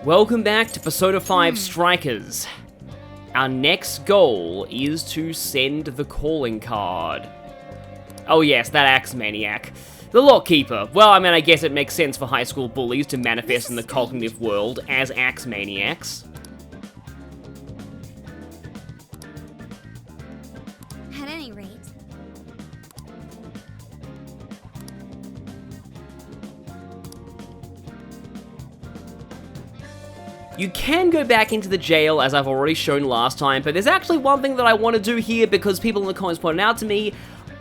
Welcome back to Persona 5 Strikers. Our next goal is to send the calling card. Oh yes, that axe maniac. The Lockkeeper. Well, I mean, I guess it makes sense for high school bullies to manifest in the cognitive world as axe maniacs. At any rate. You can go back into the jail, as I've already shown last time, but there's actually one thing that I want to do here because people in the comments pointed out to me,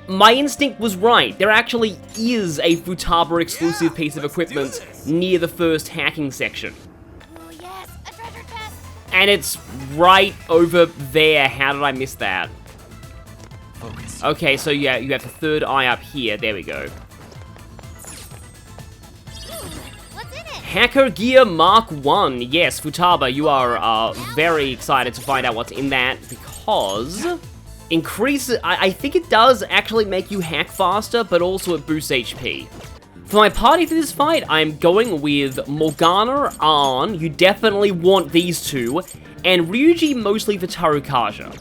my instinct was right. There actually is a Futaba exclusive piece of equipment near the first hacking section. Oh yes, a treasure chest! And it's right over there. How did I miss that? Focus. Okay, so yeah, you have the third eye up here. There we go. What's in it? Hacker Gear Mark 1. Yes, Futaba, you are very excited to find out what's in that because I think it does actually make you hack faster, but also it boosts HP. For my party for this fight, I'm going with Morgana, Arn, you definitely want these two, and Ryuji mostly for Tarukaja.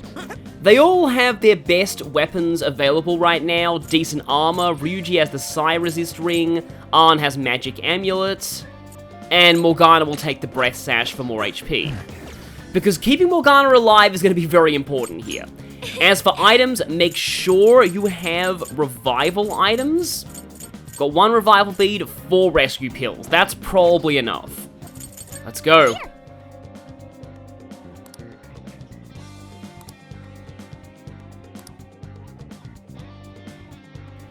They all have their best weapons available right now, decent armor, Ryuji has the Psi Resist Ring, Arn has Magic Amulet, and Morgana will take the Breath Sash for more HP. Because keeping Morgana alive is going to be very important here. As for items, make sure you have revival items. Got 1 revival bead, 4 rescue pills. That's probably enough. Let's go.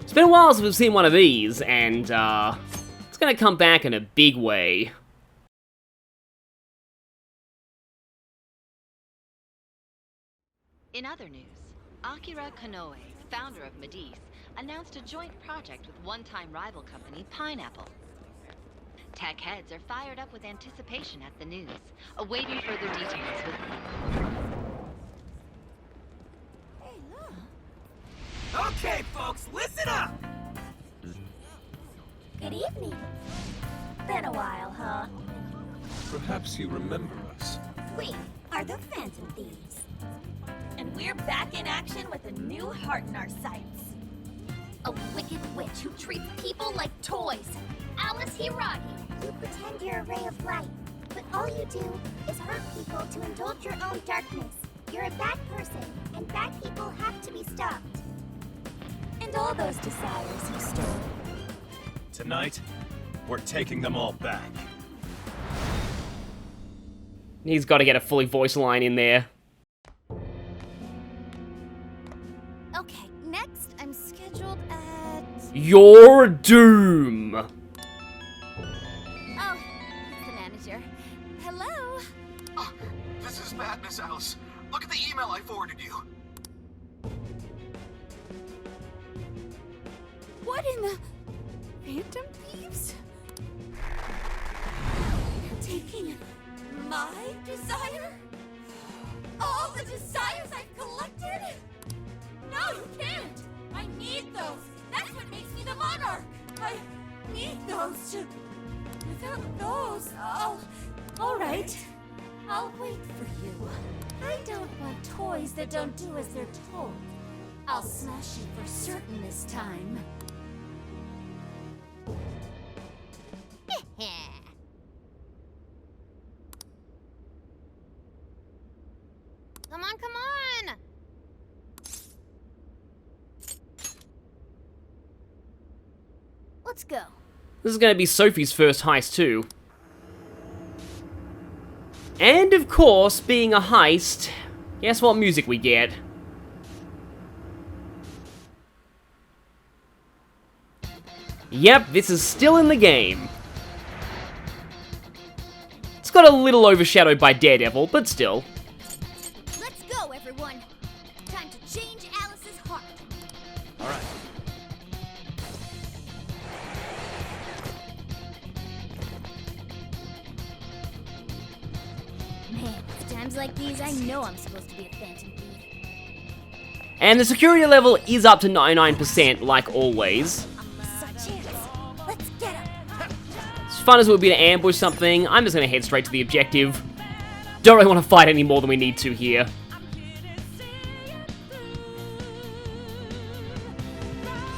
It's been a while since we've seen one of these, and it's gonna come back in a big way. In other news, Akira Konoe, founder of Medice, announced a joint project with one-time rival company Pineapple. Tech heads are fired up with anticipation at the news, awaiting further details with... Hey, look. Okay, folks, listen up! Good evening. Been a while, huh? Perhaps you remember us. We are the Phantom Thieves. And we're back in action with a new heart in our sights. A wicked witch who treats people like toys. Alice Hiiragi. You pretend you're a ray of light, but all you do is hurt people to indulge your own darkness. You're a bad person, and bad people have to be stopped. And all those desires you stole. Tonight, we're taking them all back. He's got to get a fully voice line in there. Okay, next I'm scheduled at... Your doom! Oh, it's the manager. Hello? Oh, this is bad, Miss Alice. Look at the email I forwarded you. What in the... Phantom Thieves? You're taking my desire? All the desires I've collected? No, you can't! I need those! That's what makes me the monarch! I need those to... Without those, Alright. I'll wait for you. I don't want toys that don't do as they're told. I'll smash you for certain this time. Come on, come on! Let's go. This is going to be Sophie's first heist too. And of course, being a heist, guess what music we get? Yep, this is still in the game. It's got a little overshadowed by Daredevil, but still. Let's go, everyone. Time to change Alice's heart. All right. Man, it's times like these, I know I'm supposed to be a Phantom Thief. And the security level is up to 99%, like always. Such chance. Let's get him. fun as it would be to ambush something, I'm just gonna head straight to the objective. Don't really want to fight any more than we need to here.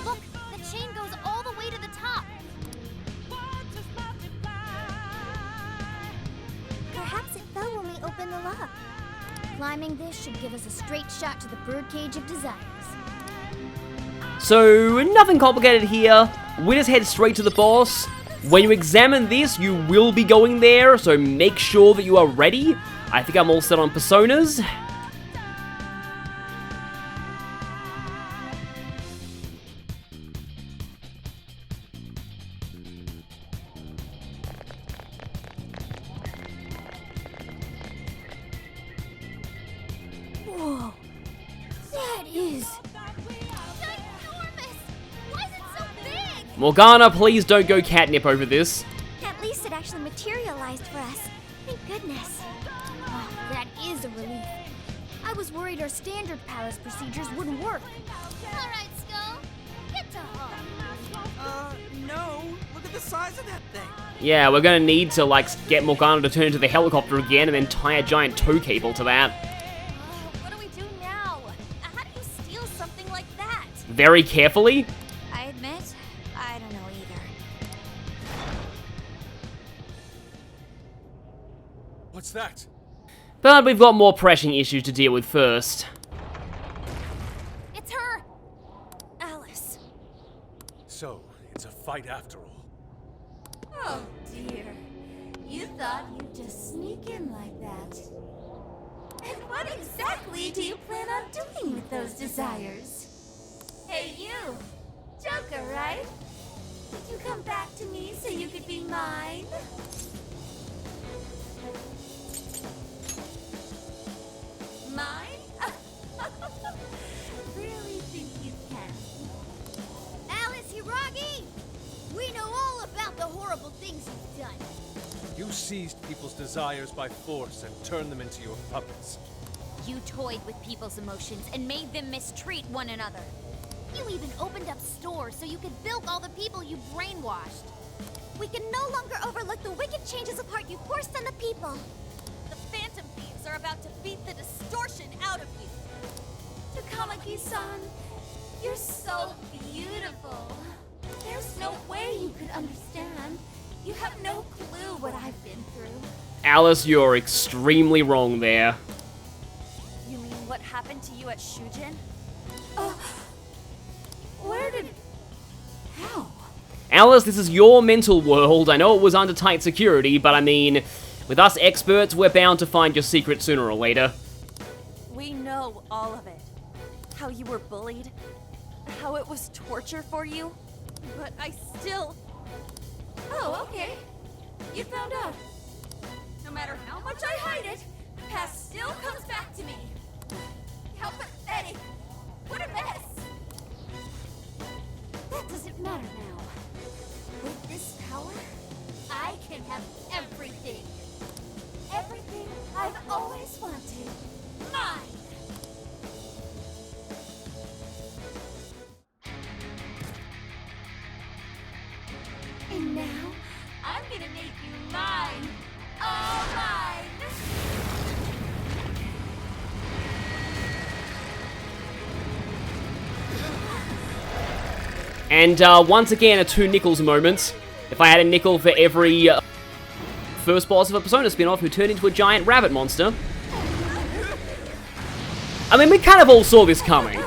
Look, the chain goes all the way to the top. Perhaps it fell when we opened the lock. Climbing this should give us a straight shot to the birdcage of desires. So, nothing complicated here. We just head straight to the boss. When you examine this, you will be going there, so make sure that you are ready. I think I'm all set on personas. Whoa, that is ginormous. Why is it so big? Morgana, please don't go catnip over this. At least it actually materialized for us. Thank goodness. Oh, that is a relief. I was worried our standard palace procedures wouldn't work. All right, Skull. Get to home. No. Look at the size of that thing. Yeah, we're gonna need to, like, get Morgana to turn into the helicopter again and then tie a giant tow cable to that. What do we do now? How do you steal something like that? Very carefully. I admit, I don't know either. What's that? But we've got more pressing issues to deal with first. It's her! Alice. So, it's a fight after all. Oh dear. You thought you'd just sneak in like that. And what exactly do you plan on doing with those desires? Hey you! Joker, right? Did you come back to me so you could be mine? Mine? Really think you can? Alice Hiiragi! We know all about the horrible things you've done. You seized people's desires by force and turned them into your puppets. You toyed with people's emotions and made them mistreat one another. You even opened up stores so you could bilk all the people you brainwashed. We can no longer overlook the wicked changes of heart you forced on the people. The Phantom Thieves are about to beat the distortion out of you. Takamaki-san, you're so beautiful. There's no way you could understand. You have no clue what I've been through. Alice, you're extremely wrong there. You mean what happened to you at Shujin? Where did... How? Alice, this is your mental world. I know it was under tight security, but I mean, with us experts, we're bound to find your secret sooner or later. We know all of it. How you were bullied. How it was torture for you. But I still... Oh, okay. You found out. No matter how much I hide it, the past still comes back to me. How pathetic. What a mess. That doesn't matter now. With this power, I can have everything. Everything I've always wanted. Mine. And now, I'm gonna make you mine. All mine. And once again, a 2 nickels moment. If I had a nickel for every first boss of a Persona spin-off who turned into a giant rabbit monster. I mean, we kind of all saw this coming.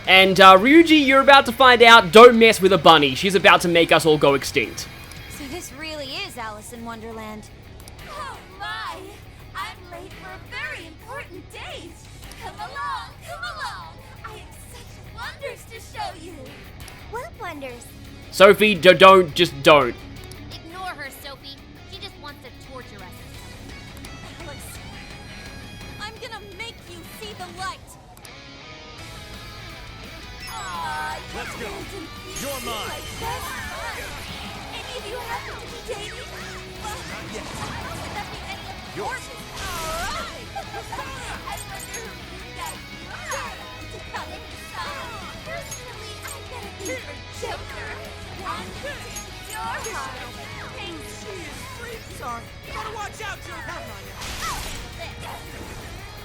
And Ryuji, you're about to find out, don't mess with a bunny. She's about to make us all go extinct. So this really is Alice in Wonderland. Oh my! I'm late for a very important date. Come along, come along. I have such wonders to show you. What wonders? Sophie, don't, just don't. Ignore her, Sophie. She just wants to torture us. Alex, I'm gonna make you see the light. Let's go. You're mine. Any of you happen to be dating? Well, Yes. how could that be any of Yours. All right. who gave that to come inside. Personally, I'm gonna be for Joker. And take your heart. Sorry. You gotta watch out, Joker.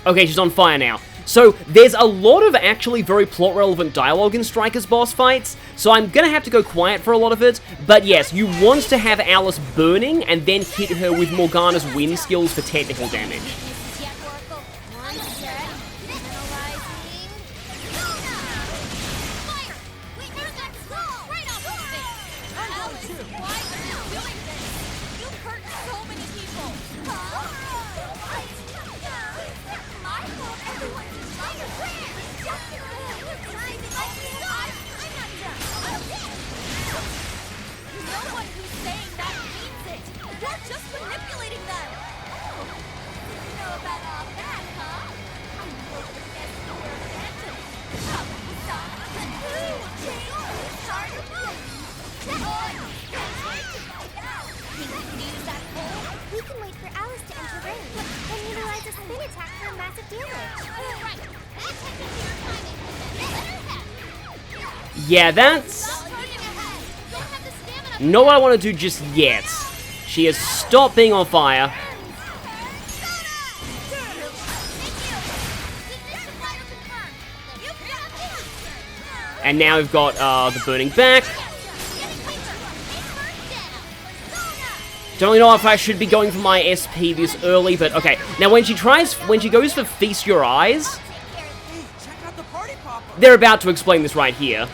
Okay, she's on fire now. So, there's a lot of actually very plot-relevant dialogue in Striker's boss fights, so I'm gonna have to go quiet for a lot of it, but yes, you want to have Alice burning, and then hit her with Morgana's wind skills for technical damage. We can wait for Alice to enter range, then utilize a spin attack for massive damage. Right. Yeah, that's not what I want to do just yet. She has stopped being on fire. And now we've got the burning back. Don't really know if I should be going for my SP this early, but okay. Now when she goes for Feast Your Eyes, Check out the party popper. they're about to explain this right here.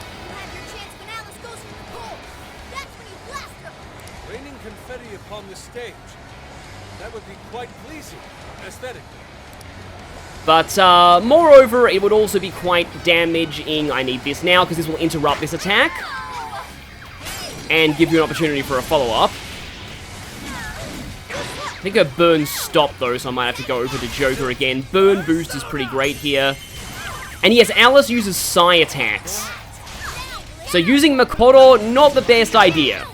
Raining confetti upon the stage. That would be quite pleasing, aesthetically. But moreover, it would also be quite damaging. I need this now, because this will interrupt this attack. And give you an opportunity for a follow-up. I think her burn stopped though, so I might have to go over to Joker again. Burn boost is pretty great here. And yes, Alice uses Psy attacks. So using Makoto, not the best idea.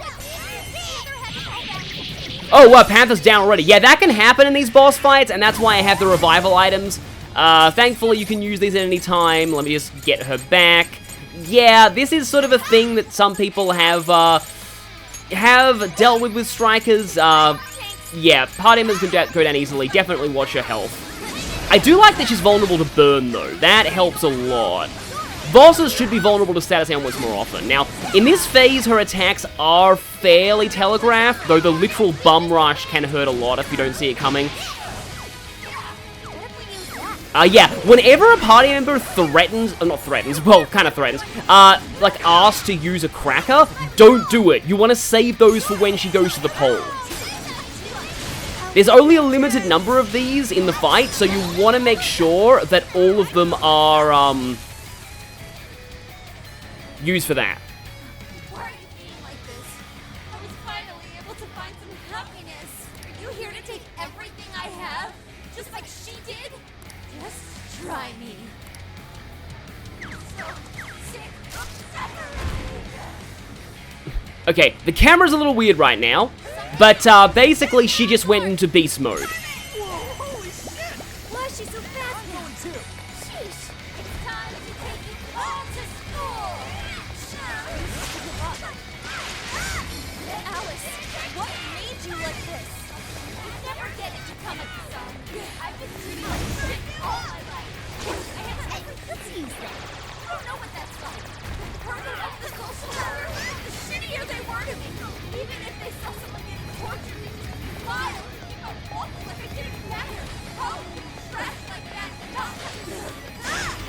Oh, wow, Panther's down already. Yeah, that can happen in these boss fights, and that's why I have the revival items. Thankfully, you can use these at any time. Let me just get her back. Yeah, this is sort of a thing that some people have dealt with strikers. Yeah, party members can go down easily. Definitely watch your health. I do like that she's vulnerable to burn, though. That helps a lot. Bosses should be vulnerable to status ailments more often. Now, in this phase, her attacks are fairly telegraphed, though the literal bum rush can hurt a lot if you don't see it coming. Yeah, whenever a party member threatens, not threatens, well, kind of threatens, like asks to use a cracker, don't do it. You want to save those for when she goes to the pole. There's only a limited number of these in the fight, so you want to make sure that all of them are, used for that. Why are you being like this? I was finally able to find some happiness. Are you here to take everything I have? Just like she did? Just try me. I'm so sick of suffering. Okay, the camera's a little weird right now, but basically she just went into beast mode. Whoa, holy shit! Why is she so fast now? Sheesh. It's time to take you all to school. Alice, what made you like this? You never get it to come at the sun. I've been treated like shit all my life. I have Let's use that. I don't know what that's like. The further up the social ladder, the shittier they were to me. Even if they saw someone getting tortured, they just smile and keep on walking like it didn't matter. Oh, trash like that. No.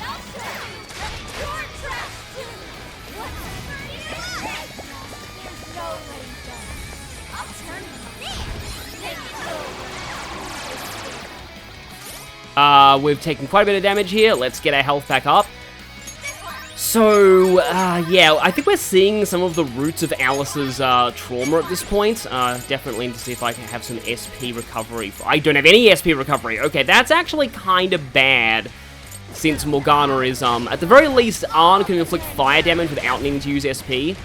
I'll show you that you're trash too. Whatever it is. There's no letting go. I'll turn you there. Take it over. We've taken quite a bit of damage here. Let's get our health back up. So, yeah, I think we're seeing some of the roots of Alice's trauma at this point. Definitely need to see if I can have some SP recovery. I don't have any SP recovery. Okay, that's actually kind of bad, since Morgana is, at the very least, Arn can inflict fire damage without needing to use SP.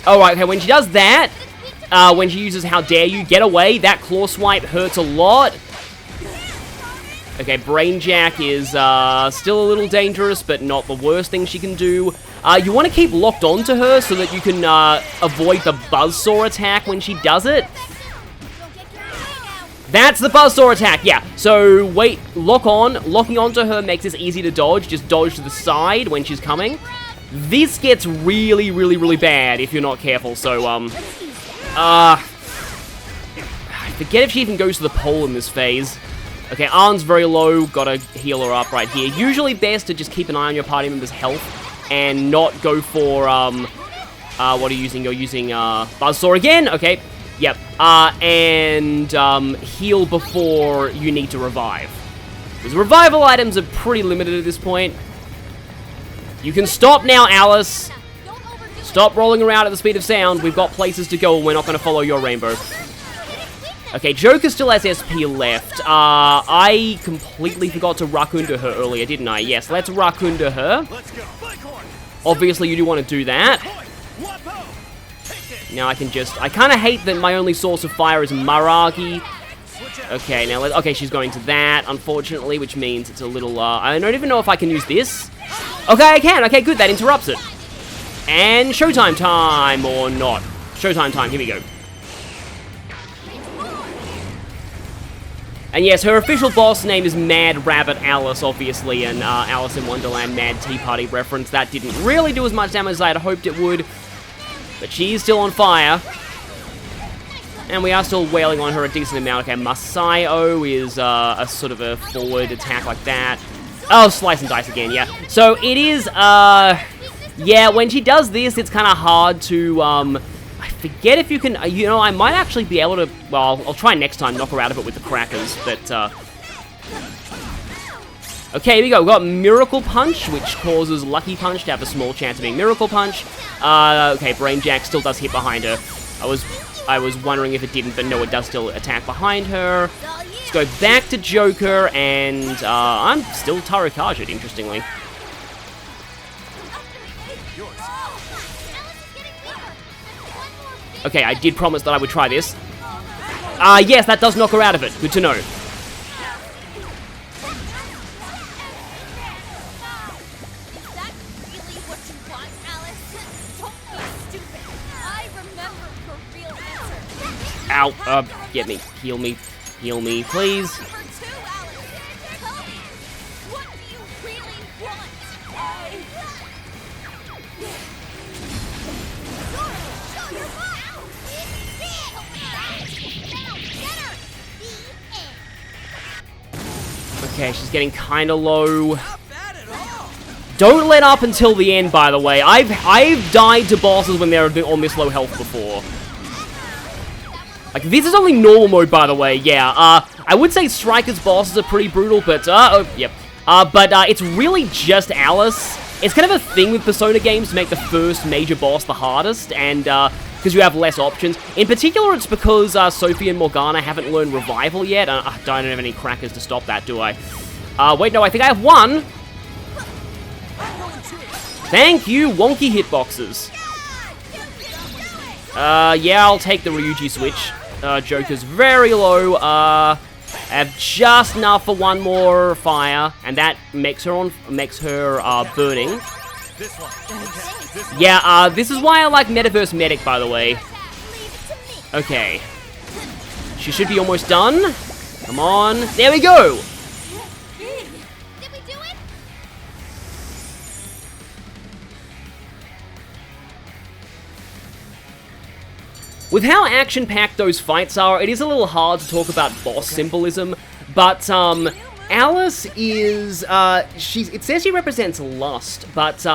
Alright, okay, when she does that, when she uses How Dare You. Get away. That claw swipe hurts a lot. Okay, Brainjack is still a little dangerous, but not the worst thing she can do. You want to keep locked onto her so that you can avoid the Buzzsaw attack when she does it. That's the Buzzsaw attack, yeah. So, wait, lock on. Locking onto her makes this easy to dodge. Just dodge to the side when she's coming. This gets really, really, really bad if you're not careful. So, I forget if she even goes to the pole in this phase. Okay, Arn's very low. Gotta heal her up right here. Usually best to just keep an eye on your party member's health and not go for, what are you using? You're using, Buzzsaw again? Okay. Yep, and heal before you need to revive. Because revival items are pretty limited at this point. You can stop now, Alice. Stop rolling around at the speed of sound. We've got places to go and we're not going to follow your rainbow. Okay, Joker still has SP left. I completely forgot to Rakunda her earlier, didn't I? Yes, let's Rakunda her. Obviously, you do want to do that. Now I kind of hate that my only source of fire is Hiiragi. Okay, now okay, she's going to that, unfortunately, which means it's a little, I don't even know if I can use this. Okay, I can. Okay, good, that interrupts it. And Showtime time, or not. Showtime time, here we go. And yes, her official boss name is Mad Rabbit Alice, obviously, and Alice in Wonderland Mad Tea Party reference. That didn't really do as much damage as I had hoped it would. But she's still on fire. And we are still wailing on her a decent amount. Okay, Masayo is a sort of a forward attack like that. Oh, slice and dice again, yeah. So it is, yeah, when she does this, it's kind of hard to, I forget if you can, you know, I might actually be able to, well, I'll try next time, knock her out of it with the crackers, but, okay, here we go. We've got Miracle Punch, which causes Lucky Punch to have a small chance of being Miracle Punch. Okay, Brainjack still does hit behind her. I was wondering if it didn't, but no, it does still attack behind her. Let's go back to Joker, and I'm still Tarukajit, interestingly. Okay, I did promise that I would try this. Yes, that does knock her out of it. Good to know. Ow, get me, heal me, please. What do you really want? Show your butt! Okay, she's getting kind of low. Don't let up until the end, by the way. I've died to bosses when they're on this low health before. Like, this is only normal mode, by the way, yeah. I would say Striker's bosses are pretty brutal, but, yep. But it's really just Alice. It's kind of a thing with Persona games to make the first major boss the hardest, and, because you have less options. In particular, it's because, Sophie and Morgana haven't learned Revival yet. I don't have any crackers to stop that, do I? Wait, no, I think I have one. Thank you, wonky hitboxes. Yeah, I'll take the Ryuji switch. Joker's very low. I have just enough for one more fire, and that makes her burning. Yeah, this is why I like Metaverse Medic, by the way. Okay. She should be almost done. Come on. There we go! Did we do it? With how action-packed those fights are, it is a little hard to talk about boss symbolism, but, Alice is, it says she represents lust, but,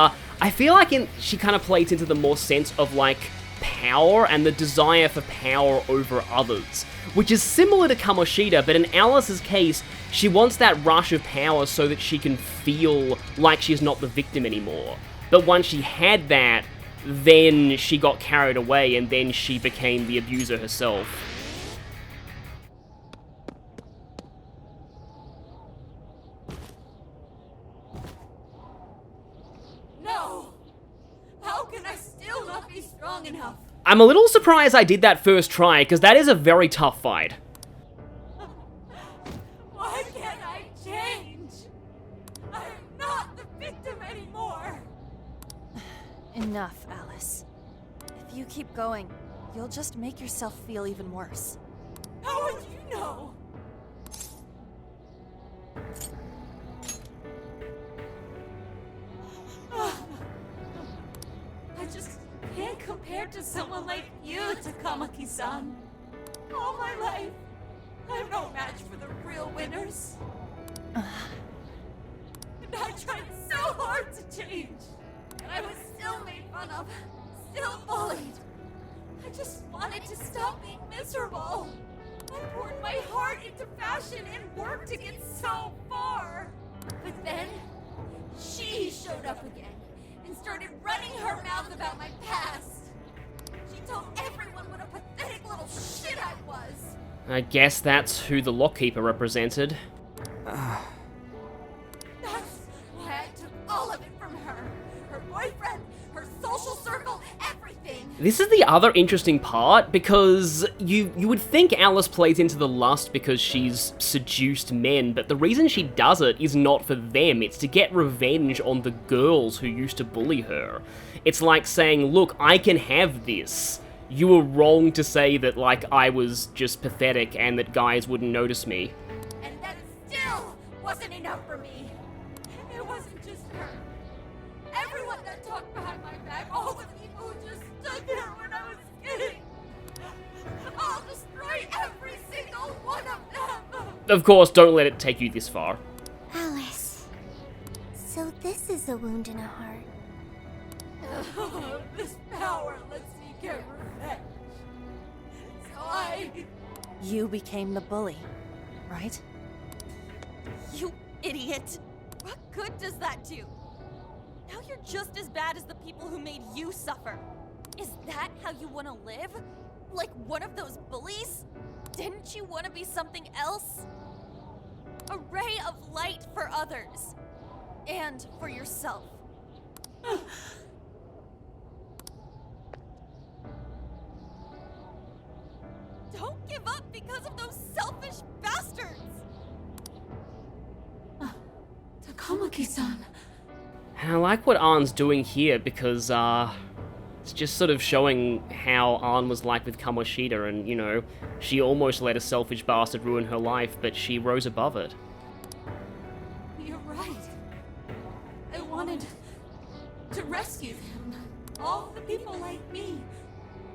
I feel like she kind of plays into the more sense of, like, power and the desire for power over others, which is similar to Kamoshida, but in Alice's case, she wants that rush of power so that she can feel like she's not the victim anymore. But once she had that, then she got carried away, and then she became the abuser herself. No! How can I still not be strong enough? I'm a little surprised I did that first try, because that is a very tough fight. Why can't I change? I'm not the victim anymore. Enough, Alice. If you keep going, you'll just make yourself feel even worse. How would you know? I just can't compare to someone like you, Takamaki-san. All my life, I'm no match for the real winners. And I tried so hard to change. And I was still made fun of, still bullied. I just wanted to stop being miserable. I poured my heart into fashion and worked to get so far. But then, she showed up again and started running her mouth about my past. She told everyone what a pathetic little shit I was. I guess that's who the lockkeeper represented. That's why I took all of it from her. Her boyfriend, her social circle, everything. This is the other interesting part, because you would think Alice plays into the lust because she's seduced men, but the reason she does it is not for them, it's to get revenge on the girls who used to bully her. It's like saying, look, I can have this. You were wrong to say that, like, I was just pathetic and that guys wouldn't notice me. And that still wasn't enough for me. It wasn't just her. Everyone that talked behind my back, all the people who just stood there when I was kidding. I'll destroy every single one of them. Of course, don't let it take you this far. Alice. So this is a wound in a heart. This power lets me get revenge. So You became the bully, right? You idiot! What good does that do? Now you're just as bad as the people who made you suffer. Is that how you want to live? Like one of those bullies? Didn't you want to be something else? A ray of light for others. And for yourself. Don't give up because of those selfish bastards! Takamaki-san. I like what Ann's doing here, because, it's just sort of showing how Ann was like with Kamoshida, and, you know, she almost let a selfish bastard ruin her life, but she rose above it. You're right. I wanted to rescue them. All the people like me,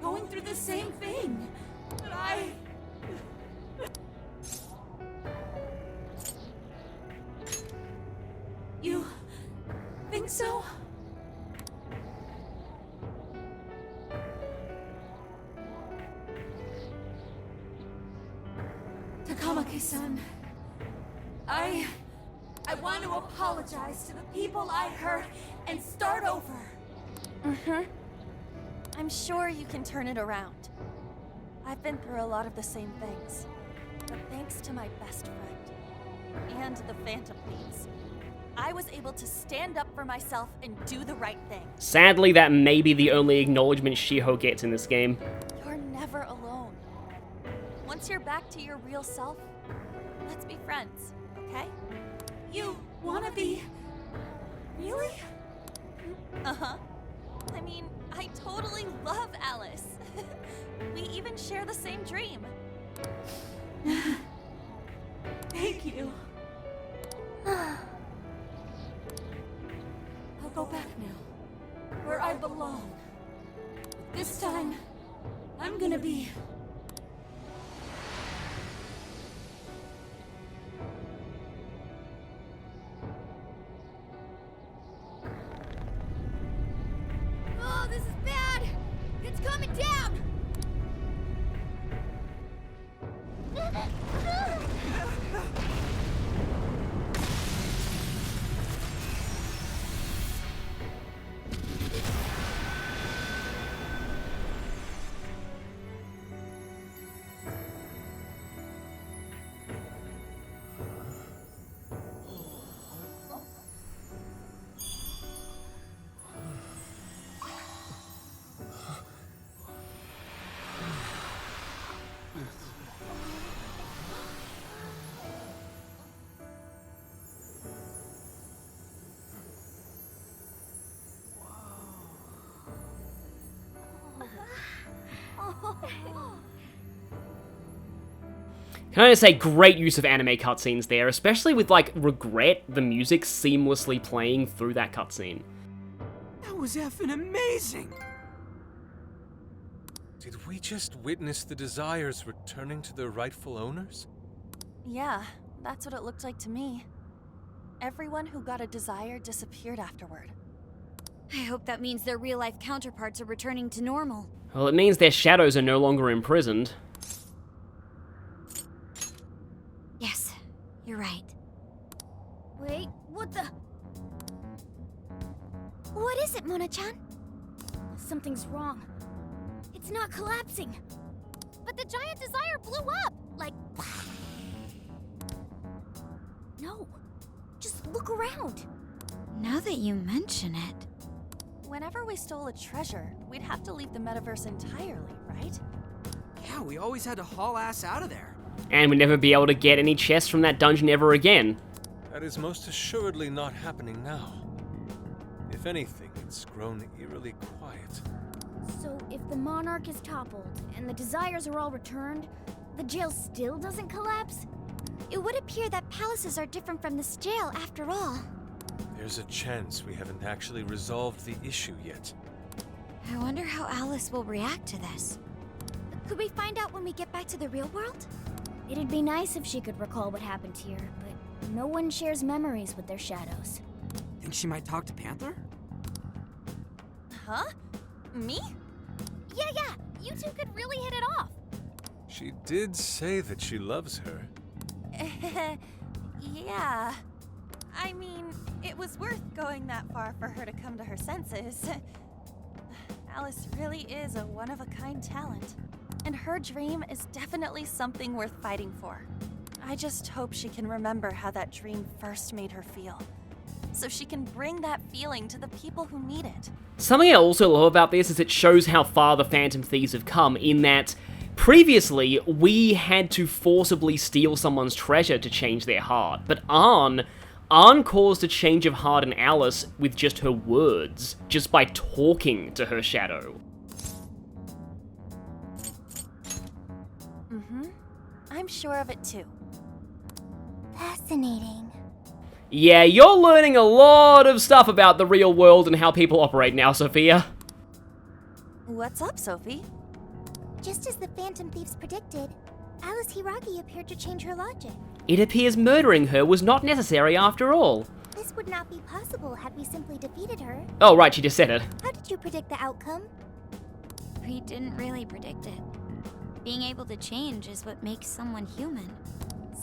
going through the same thing. But I... You think so? Takamaki-san, I want to apologize to the people I hurt and start over. I'm sure you can turn it around. I've been through a lot of the same things. But thanks to my best friend, and the Phantom Thieves, I was able to stand up for myself and do the right thing. Sadly, that may be the only acknowledgement Shiho gets in this game. You're never alone. Once you're back to your real self, let's be friends, okay? You wanna be... Really? Uh-huh. I mean, I totally love Alice. We even share the same dream. Thank you. I'll go back now, where I belong. But this time, I'm gonna be... Oh, this is bad! It's coming down! Can I just say, great use of anime cutscenes there, especially with, like, Regret, the music seamlessly playing through that cutscene. That was effing amazing! Did we just witness the Desires returning to their rightful owners? Yeah, that's what it looked like to me. Everyone who got a desire disappeared afterward. I hope that means their real-life counterparts are returning to normal. Well, it means their shadows are no longer imprisoned. Yes, you're right. Wait, what the? What is it, Mona-chan? Something's wrong. It's not collapsing. But the giant desire blew up! Like... No. Just look around. Now that you mention it... Whenever we stole a treasure, we'd have to leave the metaverse entirely, right? Yeah, we always had to haul ass out of there. And we'd never be able to get any chests from that dungeon ever again. That is most assuredly not happening now. If anything, it's grown eerily quiet. So if the Monarch is toppled and the Desires are all returned, the jail still doesn't collapse? It would appear that palaces are different from this jail after all. There's a chance we haven't actually resolved the issue yet. I wonder how Alice will react to this. Could we find out when we get back to the real world? It'd be nice if she could recall what happened here, but no one shares memories with their shadows. Think she might talk to Panther? Huh? Me? Yeah, you two could really hit it off. She did say that she loves her. Yeah. I mean, it was worth going that far for her to come to her senses. Alice really is a one-of-a-kind talent. And her dream is definitely something worth fighting for. I just hope she can remember how that dream first made her feel, so she can bring that feeling to the people who need it. Something I also love about this is it shows how far the Phantom Thieves have come, in that previously we had to forcibly steal someone's treasure to change their heart, but Arn caused a change of heart in Alice with just her words, just by talking to her shadow. I'm sure of it too. Fascinating. Yeah, you're learning a lot of stuff about the real world and how people operate now, Sophia. What's up, Sophie? Just as the Phantom Thieves predicted, Alice Hiiragi appeared to change her logic. It appears murdering her was not necessary after all. This would not be possible had we simply defeated her. Oh, right, she just said it. How did you predict the outcome? We didn't really predict it. Being able to change is what makes someone human.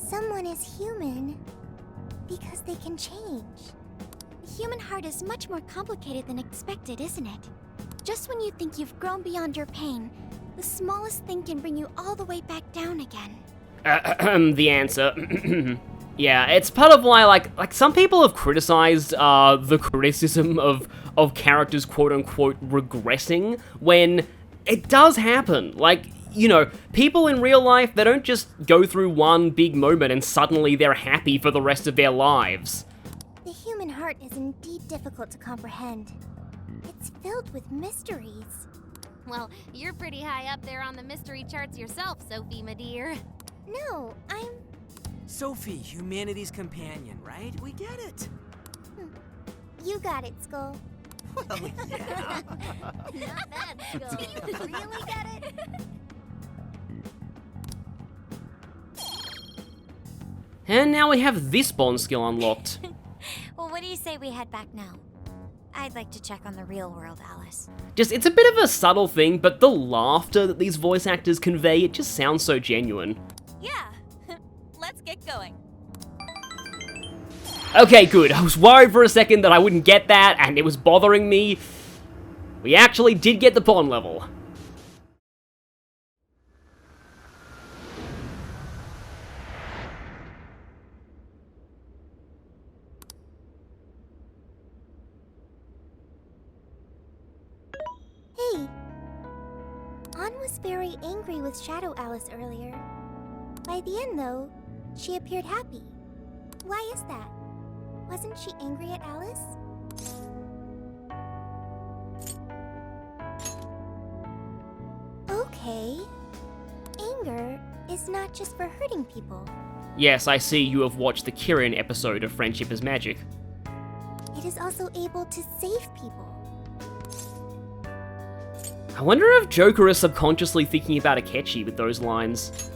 Someone is human because they can change. The human heart is much more complicated than expected, isn't it? Just when you think you've grown beyond your pain, the smallest thing can bring you all the way back down again. The answer. Yeah, it's part of why, like some people have criticized the criticism of characters quote-unquote regressing, when it does happen. Like, you know, people in real life, they don't just go through one big moment and suddenly they're happy for the rest of their lives. The human heart is indeed difficult to comprehend. It's filled with mysteries. Well, you're pretty high up there on the mystery charts yourself, Sophie, my dear. No, I'm... Sophie, humanity's companion, right? We get it. You got it, Skull. Well, yeah. Not bad, Skull. Do you really get it? And now we have this Bond skill unlocked. Well, what do you say we head back now? I'd like to check on the real world, Alice. Just, it's a bit of a subtle thing, but the laughter that these voice actors convey, it just sounds so genuine. Yeah. Let's get going. Okay, good. I was worried for a second that I wouldn't get that, and it was bothering me. We actually did get the Bond level. Hey! Ann was very angry with Shadow Alice earlier. By the end, though, she appeared happy. Why is that? Wasn't she angry at Alice? Okay. Anger is not just for hurting people. Yes, I see you have watched the Kirin episode of Friendship is Magic. It is also able to save people. I wonder if Joker is subconsciously thinking about Akechi with those lines.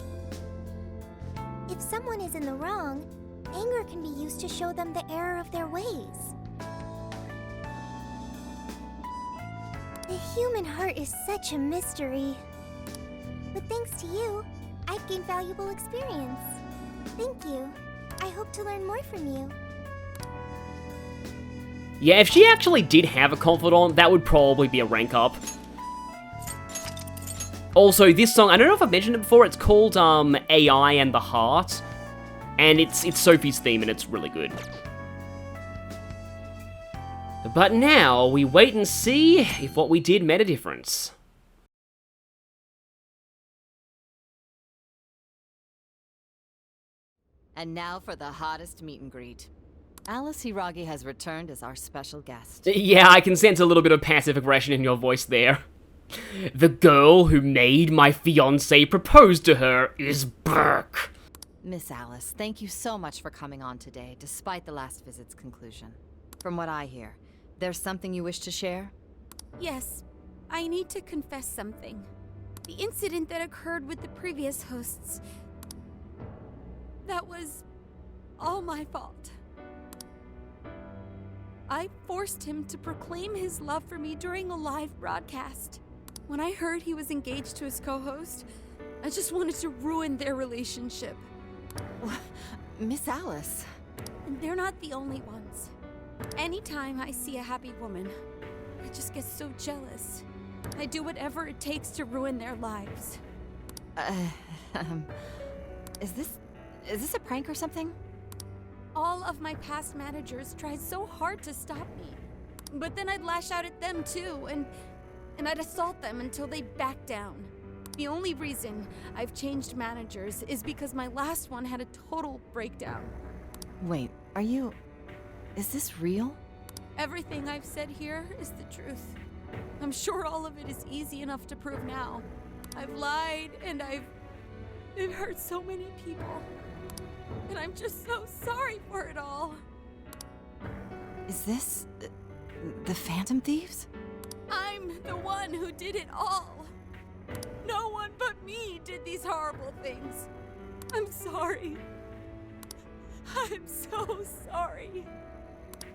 If someone is in the wrong, anger can be used to show them the error of their ways. The human heart is such a mystery. But thanks to you, I've gained valuable experience. Thank you. I hope to learn more from you. Yeah, if she actually did have a confidant, that would probably be a rank up. Also, this song, I don't know if I've mentioned it before, it's called AI and the Heart. And it's Sophie's theme, and it's really good. But now, we wait and see if what we did made a difference. And now for the hottest meet and greet. Alice Hiiragi has returned as our special guest. Yeah, I can sense a little bit of passive aggression in your voice there. The girl who made my fiancé propose to her is Burke. Miss Alice, thank you so much for coming on today, despite the last visit's conclusion. From what I hear, there's something you wish to share? Yes, I need to confess something. The incident that occurred with the previous hosts, that was all my fault. I forced him to proclaim his love for me during a live broadcast. When I heard he was engaged to his co-host, I just wanted to ruin their relationship. Miss Alice. And they're not the only ones. Anytime I see a happy woman, I just get so jealous. I do whatever it takes to ruin their lives. Is this a prank or something? All of my past managers tried so hard to stop me. But then I'd lash out at them too, and I'd assault them until they backed down. The only reason I've changed managers is because my last one had a total breakdown. Wait, is this real? Everything I've said here is the truth. I'm sure all of it is easy enough to prove now. I've lied, and it hurt so many people. And I'm just so sorry for it all. Is this the Phantom Thieves? I'm the one who did it all. No one but me did these horrible things. I'm sorry. I'm so sorry.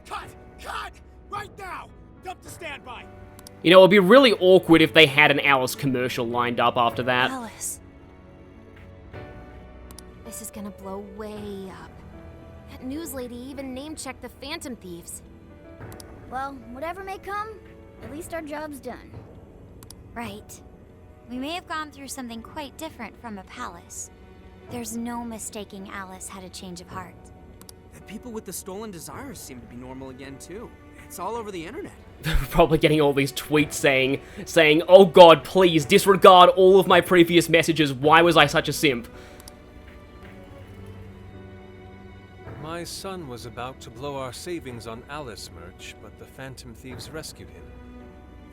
Cut! Cut! Right now! Dump to standby! You know, it'd be really awkward if they had an Alice commercial lined up after that. Alice. This is gonna blow way up. That news lady even name-checked the Phantom Thieves. Well, whatever may come, at least our job's done. Right. We may have gone through something quite different from a palace. There's no mistaking Alice had a change of heart. The people with the stolen desires seem to be normal again, too. It's all over the internet. Probably getting all these tweets saying, oh god, please, disregard all of my previous messages, why was I such a simp? My son was about to blow our savings on Alice merch, but the Phantom Thieves rescued him.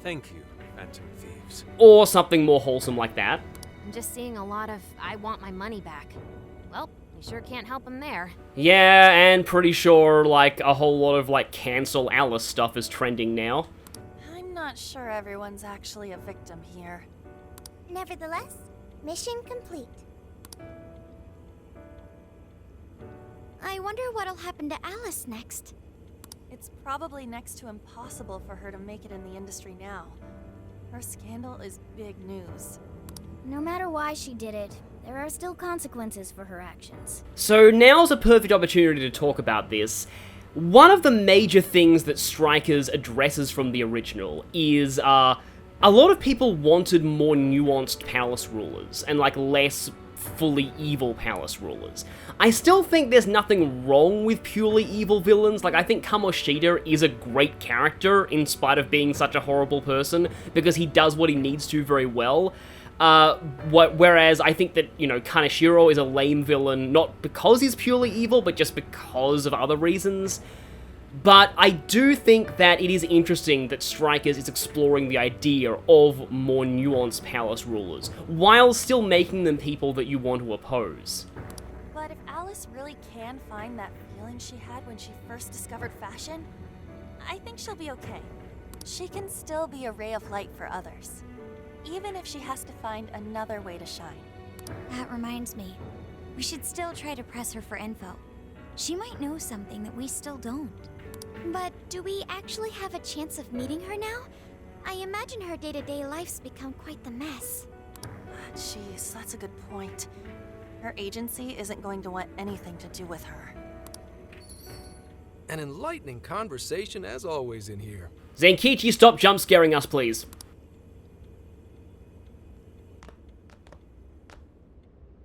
Thank you, Phantom Thieves. Or something more wholesome like that. I'm just seeing a lot of, I want my money back. Well, we sure can't help him there. Yeah, and pretty sure, like, a whole lot of, like, cancel Alice stuff is trending now. I'm not sure everyone's actually a victim here. Nevertheless, mission complete. I wonder what'll happen to Alice next. It's probably next to impossible for her to make it in the industry now. Her scandal is big news. No matter why she did it, there are still consequences for her actions. So now's a perfect opportunity to talk about this. One of the major things that Strikers addresses from the original is, a lot of people wanted more nuanced palace rulers, and, like, less fully evil palace rulers. I still think there's nothing wrong with purely evil villains. Like, I think Kamoshida is a great character in spite of being such a horrible person, because he does what he needs to very well. Whereas I think that, you know, Kaneshiro is a lame villain, not because he's purely evil, but just because of other reasons. But I do think that it is interesting that Strikers is exploring the idea of more nuanced palace rulers, while still making them people that you want to oppose. But if Alice really can find that feeling she had when she first discovered fashion, I think she'll be okay. She can still be a ray of light for others, even if she has to find another way to shine. That reminds me, we should still try to press her for info. She might know something that we still don't. But do we actually have a chance of meeting her now? I imagine her day-to-day life's become quite the mess. Jeez, that's a good point. Her agency isn't going to want anything to do with her. An enlightening conversation as always in here. Zenkichi, stop jump scaring us, please.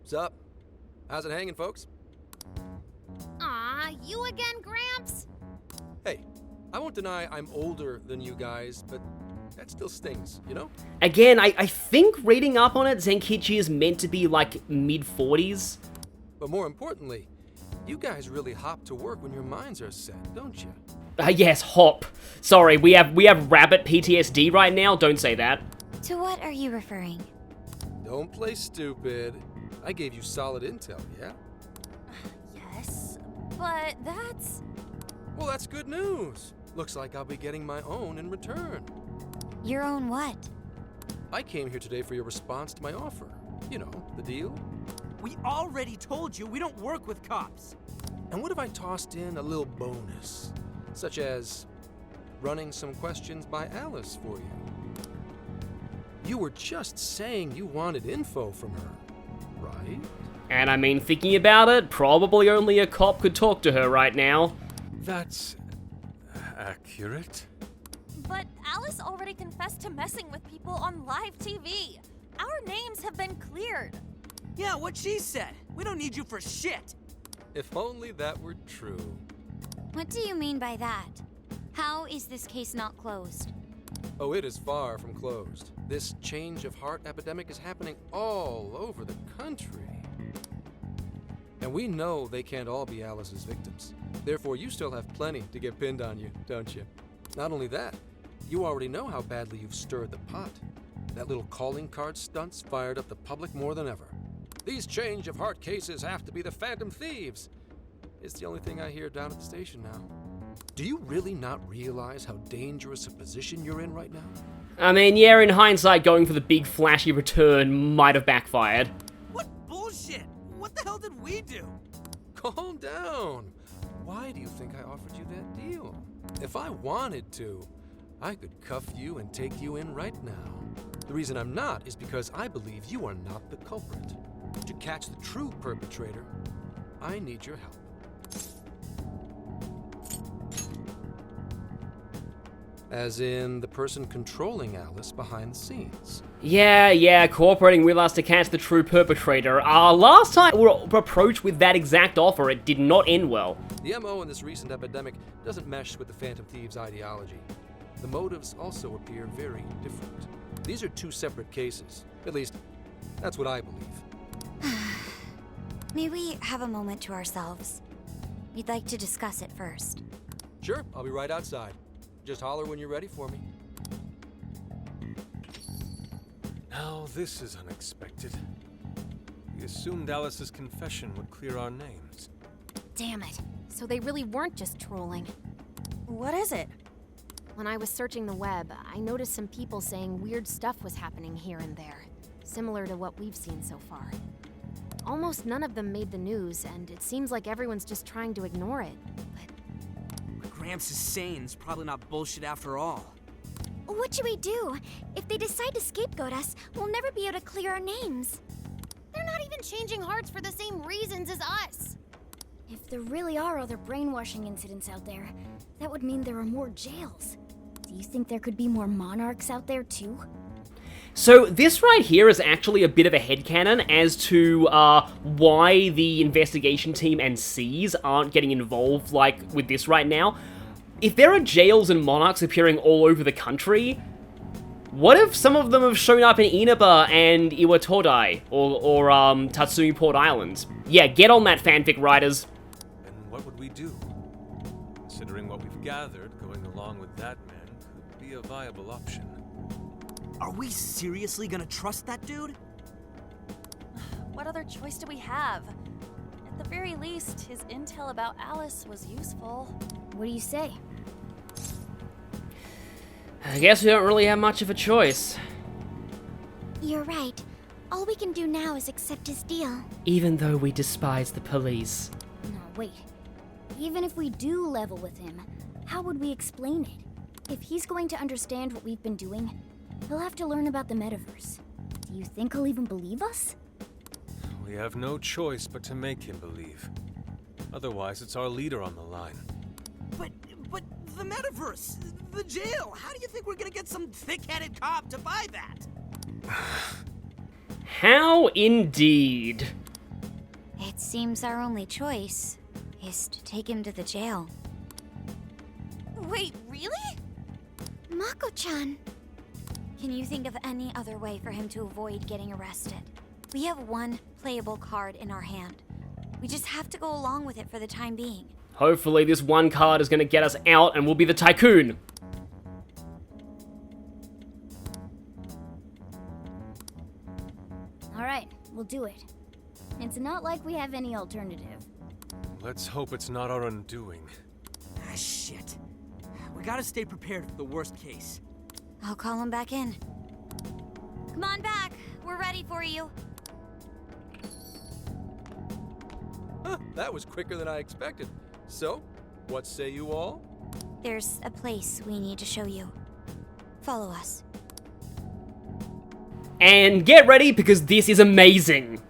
What's up? How's it hanging, folks? Aw, you again, Gramps? Hey, I won't deny I'm older than you guys, but that still stings, you know? Again, I think reading up on it, Zenkichi is meant to be like mid-40s. But more importantly, you guys really hop to work when your minds are set, don't you? Yes, hop. Sorry, we have rabbit PTSD right now, don't say that. To what are you referring? Don't play stupid. I gave you solid intel, yeah? Yes, but that's... Well, that's good news. Looks like I'll be getting my own in return. Your own what? I came here today for your response to my offer. You know, the deal. We already told you we don't work with cops. And what if I tossed in a little bonus? Such as running some questions by Alice for you. You were just saying you wanted info from her, right? And I mean, thinking about it, probably only a cop could talk to her right now. That's accurate. But Alice already confessed to messing with people on live TV. Our names have been cleared. Yeah, what she said. We don't need you for shit. If only that were true. What do you mean by that? How is this case not closed? Oh, it is far from closed. This change of heart epidemic is happening all over the country. And we know they can't all be Alice's victims. Therefore, you still have plenty to get pinned on you, don't you? Not only that, you already know how badly you've stirred the pot. That little calling card stunt's fired up the public more than ever. These change of heart cases have to be the Phantom Thieves. It's the only thing I hear down at the station now. Do you really not realize how dangerous a position you're in right now? I mean, yeah, in hindsight, going for the big flashy return might have backfired. What bullshit? What the hell did we do? Calm down. Why do you think I offered you that deal? If I wanted to, I could cuff you and take you in right now. The reason I'm not is because I believe you are not the culprit. To catch the true perpetrator, I need your help. As in the person controlling Alice behind the scenes. Yeah, cooperating with us to catch the true perpetrator. Last time we were approached with that exact offer, it did not end well. The MO in this recent epidemic doesn't mesh with the Phantom Thieves' ideology. The motives also appear very different. These are two separate cases. At least, that's what I believe. May we have a moment to ourselves? We'd like to discuss it first. Sure, I'll be right outside. Just holler when you're ready for me. Now this is unexpected. We assumed Alice's confession would clear our names. Damn it. So they really weren't just trolling. What is it? When I was searching the web, I noticed some people saying weird stuff was happening here and there, similar to what we've seen so far. Almost none of them made the news, and it seems like everyone's just trying to ignore it. What Gramps is saying is probably not bullshit after all. What should we do? If they decide to scapegoat us, we'll never be able to clear our names. They're not even changing hearts for the same reasons as us. If there really are other brainwashing incidents out there, that would mean there are more jails. Do you think there could be more monarchs out there too? So this right here is actually a bit of a headcanon as to why the investigation team and C's aren't getting involved like with this right now. If there are jails and monarchs appearing all over the country, what if some of them have shown up in Inaba and Iwatodai or Tatsumi Port Islands? Yeah, get on that, fanfic writers. And what would we do? Considering considering what we've gathered, going along with that man could be a viable option. Are we seriously gonna trust that dude? What other choice do we have? At the very least, his intel about Alice was useful. What do you say? I guess we don't really have much of a choice. You're right. All we can do now is accept his deal. Even though we despise the police. No, wait. Even if we do level with him, how would we explain it? If he's going to understand what we've been doing, he'll have to learn about the metaverse. Do you think he'll even believe us? We have no choice but to make him believe. Otherwise, it's our leader on the line. But the metaverse, the jail, how do you think we're gonna get some thick-headed cop to buy that? How indeed. It seems our only choice is to take him to the jail. Wait, really? Mako-chan! Can you think of any other way for him to avoid getting arrested? We have one playable card in our hand. We just have to go along with it for the time being. Hopefully this one card is gonna get us out and we'll be the tycoon. Alright, we'll do it. It's not like we have any alternative. Let's hope it's not our undoing. Ah, shit. We gotta stay prepared for the worst case. I'll call him back in. Come on back. We're ready for you. Huh, that was quicker than I expected. So, what say you all? There's a place we need to show you. Follow us. And get ready because this is amazing.